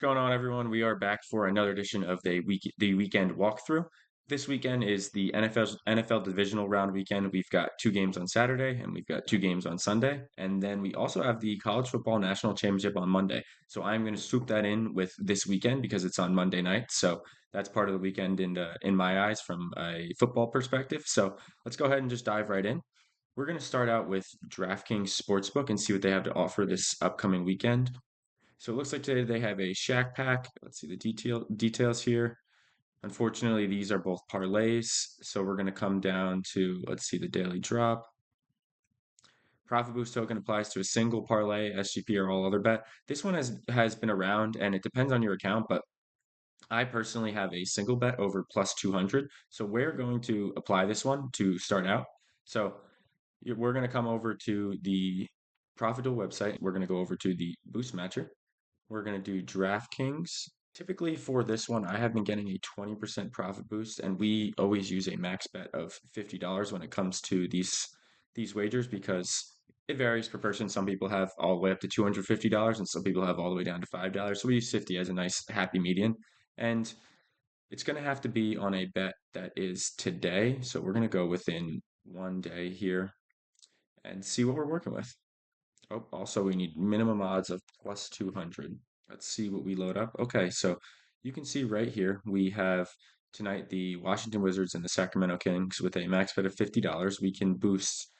Going on, everyone? We are back for another edition of the weekend walkthrough. This weekend is the NFL divisional round weekend. We've got two games on Saturday and we've got two games on Sunday, and then we also have the college football national championship on Monday. So I'm going to swoop that in with this weekend because it's on Monday night. So that's part of the weekend in my eyes from a football perspective. So let's go ahead and just dive right in. We're going to start out with DraftKings Sportsbook and see what they have to offer this upcoming weekend. So it looks like today they have a Shack Pack. Let's see the details here. Unfortunately, these are both parlays. So we're going to come down to, let's see the daily drop. Profit Boost token applies to a single parlay, SGP, or all other bet. This one has been around and it depends on your account, but I personally have a single bet over plus 200. So we're going to apply this one to start out. So we're going to come over to the ProfitDuel website. We're going to go over to the Boost Matcher. We're going to do DraftKings. Typically for this one, I have been getting a 20% profit boost, and we always use a max bet of $50 when it comes to these wagers because it varies per person. Some people have all the way up to $250, and some people have all the way down to $5. So we use 50 as a nice happy median. And it's going to have to be on a bet that is today. So we're going to go within one day here and see what we're working with. Oh, also we need minimum odds of plus 200. Let's see what we load up. Okay, so you can see right here we have tonight the Washington Wizards and the Sacramento Kings with a max bet of $50. We can boost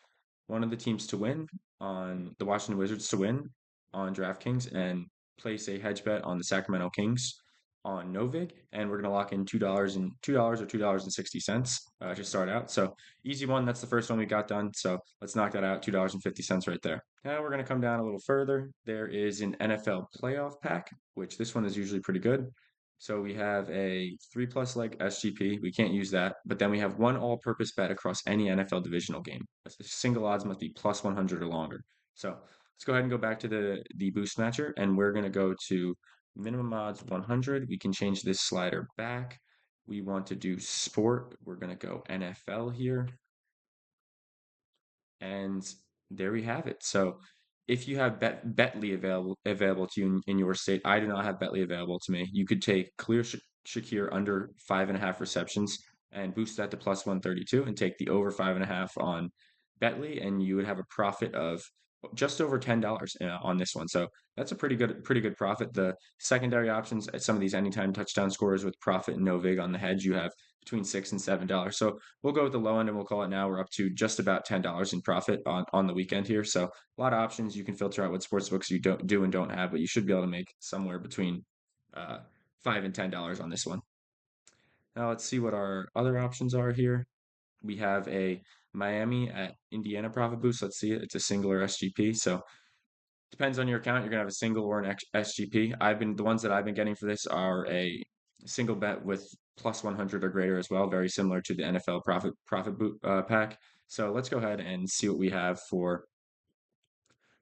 one of the teams to win on the Washington Wizards to win on DraftKings and place a hedge bet on the Sacramento Kings on Novig, and we're gonna lock in $2 or $2.60 to start out. So easy one. That's the first one we got done. So let's knock that out. $2.50 right there. Now we're gonna come down a little further. There is an NFL Playoff Pack, which this one is usually pretty good. So we have a 3+ leg SGP. We can't use that. But then we have one all-purpose bet across any NFL divisional game. Single odds must be plus 100 or longer. So let's go ahead and go back to the boost matcher, and we're going to go to minimum odds 100. We can change this slider back. We want to do sport. We're going to go NFL here. And there we have it. So if you have Betly available to you in your state, I do not have Betly available to me. You could take Clear Shakir under 5.5 receptions and boost that to plus 132 and take the over 5.5 on Betly, and you would have a profit of just over $10 on this one. So that's a pretty good profit. The secondary options at some of these anytime touchdown scorers with profit and no vig on the hedge, you have between $6 and $7. So we'll go with the low end and we'll call it now. We're up to just about $10 in profit on the weekend here. So a lot of options. You can filter out what sports books you don't do and don't have, but you should be able to make somewhere between uh, $5 and $10 on this one. Now let's see what our other options are here. We have a Miami at Indiana profit boost. Let's see it. It's a single or SGP. So depends on your account. You're gonna have a single or an SGP. The ones that I've been getting for this are a single bet with plus 100 or greater as well, very similar to the NFL pack. So let's go ahead and see what we have for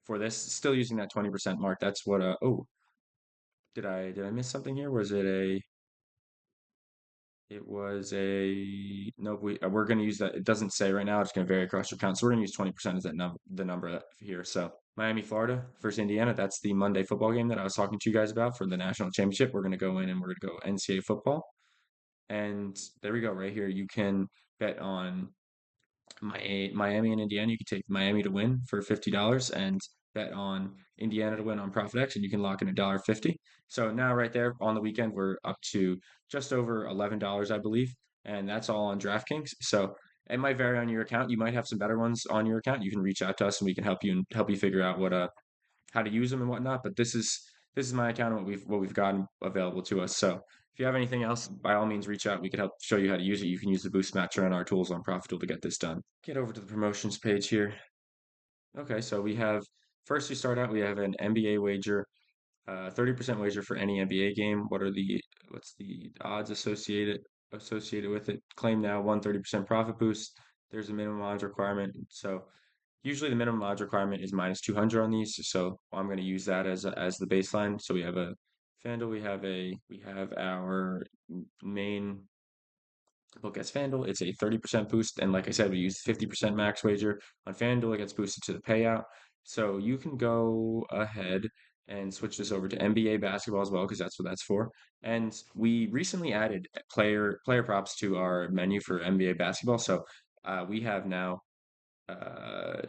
this. Still using that 20% mark. That's what. Oh, did I miss something here? Was it a? It was a nope. We're going to use that. It doesn't say right now. It's going to vary across your account. So we're going to use 20% as the number here. So Miami, Florida versus Indiana. That's the Monday football game that I was talking to you guys about for the national championship. We're going to go in and we're going to go NCAA football. And there we go. Right here, you can bet on Miami and Indiana. You can take Miami to win for $50 and bet on Indiana to win on ProfitX, and you can lock in $1.50. So now right there on the weekend, we're up to just over $11, I believe, and that's all on DraftKings. So it might vary on your account. You might have some better ones on your account. You can reach out to us, and we can help you figure out what how to use them and whatnot. But this is my account and what we've gotten available to us. So if you have anything else, by all means, reach out. We can help show you how to use it. You can use the Boost Matcher and our tools on ProfitDuel to get this done. Get over to the promotions page here. Okay, so first we start out, we have an NBA wager, 30% wager for any NBA game. What's the odds associated with it? Claim now, 130% profit boost. There's a minimum odds requirement. So usually the minimum odds requirement is minus 200 on these, so I'm going to use that as the baseline. So we have a FanDuel, we have our main book as FanDuel. It's a 30% boost, and like I said, we use 50% max wager on FanDuel. It gets boosted to the payout. So you can go ahead and switch this over to NBA basketball as well because that's what that's for. And we recently added player props to our menu for NBA basketball. So we have now uh,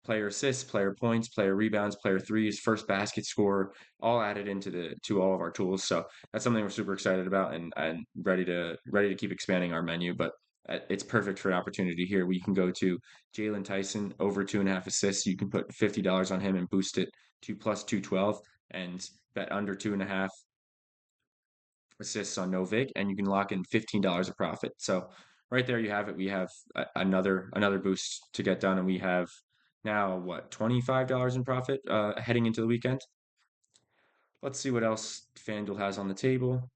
player assists, player points, player rebounds, player threes, first basket score, all added into the to all of our tools. So that's something we're super excited about and ready to keep expanding our menu. But it's perfect for an opportunity here. We can go to Jalen Tyson over 2.5 assists. You can put $50 on him and boost it to plus 212 and bet under 2.5 assists on Novik, and you can lock in $15 of profit. So right there you have it. We have another boost to get done, and we have now what, $25 in profit heading into the weekend. Let's see what else FanDuel has on the table.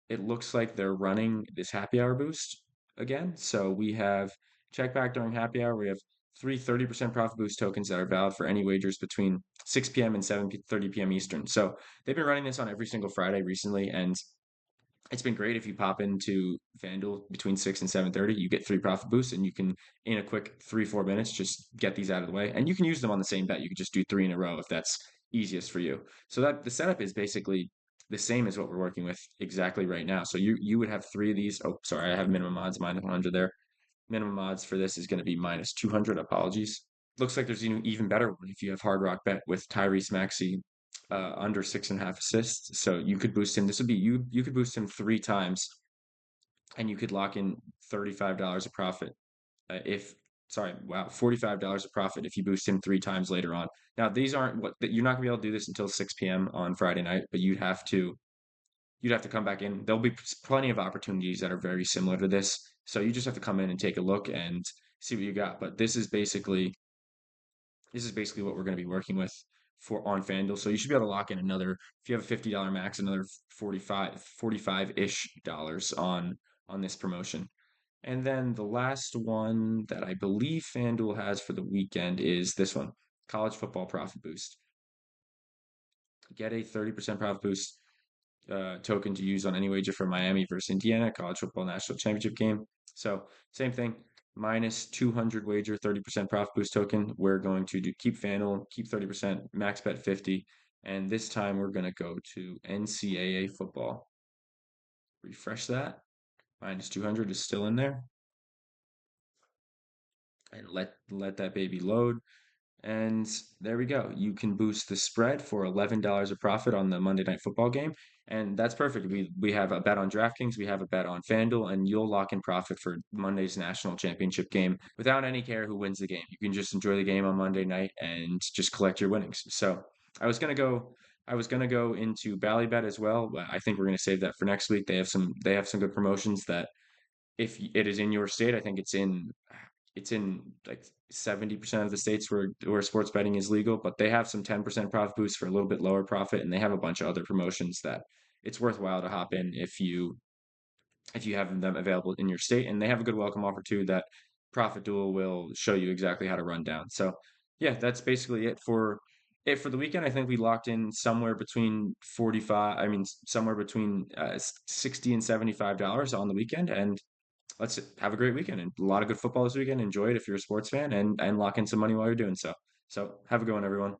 It looks like they're running this happy hour boost again. So we have check back during happy hour. We have three 30% profit boost tokens that are valid for any wagers between 6 p.m. and 7:30 p.m. Eastern. So they've been running this on every single Friday recently, and it's been great if you pop into FanDuel between 6 and 7:30, you get three profit boosts and you can in a quick 3-4 minutes just get these out of the way. And you can use them on the same bet. You can just do three in a row if that's easiest for you. So that the setup is basically the same as what we're working with exactly right now. So you would have three of these. Oh, sorry, I have minimum odds minus 100 there. Minimum odds for this is going to be minus 200. Apologies. Looks like there's an even better one if you have Hard Rock Bet with Tyrese Maxey under 6.5 assists. So you could boost him. This would be you could boost him three times, and you could lock in $35 of profit. If sorry, wow, $45 of profit if you boost him three times later on. Now these aren't what you're not gonna be able to do this until 6 p.m. on Friday night, but you'd have to come back in. There'll be plenty of opportunities that are very similar to this. So you just have to come in and take a look and see what you got. But this is basically what we're going to be working with for on FanDuel. So you should be able to lock in another, if you have a $50 max, another 45-ish dollars on this promotion. And then the last one that I believe FanDuel has for the weekend is this one, college football profit boost. Get a 30% profit boost token to use on any wager for Miami versus Indiana college football national championship game. So same thing, minus 200 wager, 30% profit boost token. We're going to do keep FanDuel, keep 30%, max bet 50. And this time we're going to go to NCAA football. Refresh that. Minus 200 is still in there. And let that baby load. And there we go. You can boost the spread for $11 of profit on the Monday Night Football game. And that's perfect. We have a bet on DraftKings, we have a bet on FanDuel, and you'll lock in profit for Monday's national championship game without any care who wins the game. You can just enjoy the game on Monday night and just collect your winnings. So I was gonna go I was gonna go into Ballybet as well, but I think we're gonna save that for next week. They have some good promotions that if it is in your state, I think it's in like 70% of the states where sports betting is legal, but they have some 10% profit boosts for a little bit lower profit, and they have a bunch of other promotions that it's worthwhile to hop in if you have them available in your state, and they have a good welcome offer too that ProfitDuel will show you exactly how to run down. So yeah, that's basically it for the weekend. I think we locked in somewhere between 45, I mean somewhere between 60 and $75 on the weekend, and let's have a great weekend and a lot of good football this weekend. Enjoy it if you're a sports fan and lock in some money while you're doing so. So have a good one, everyone.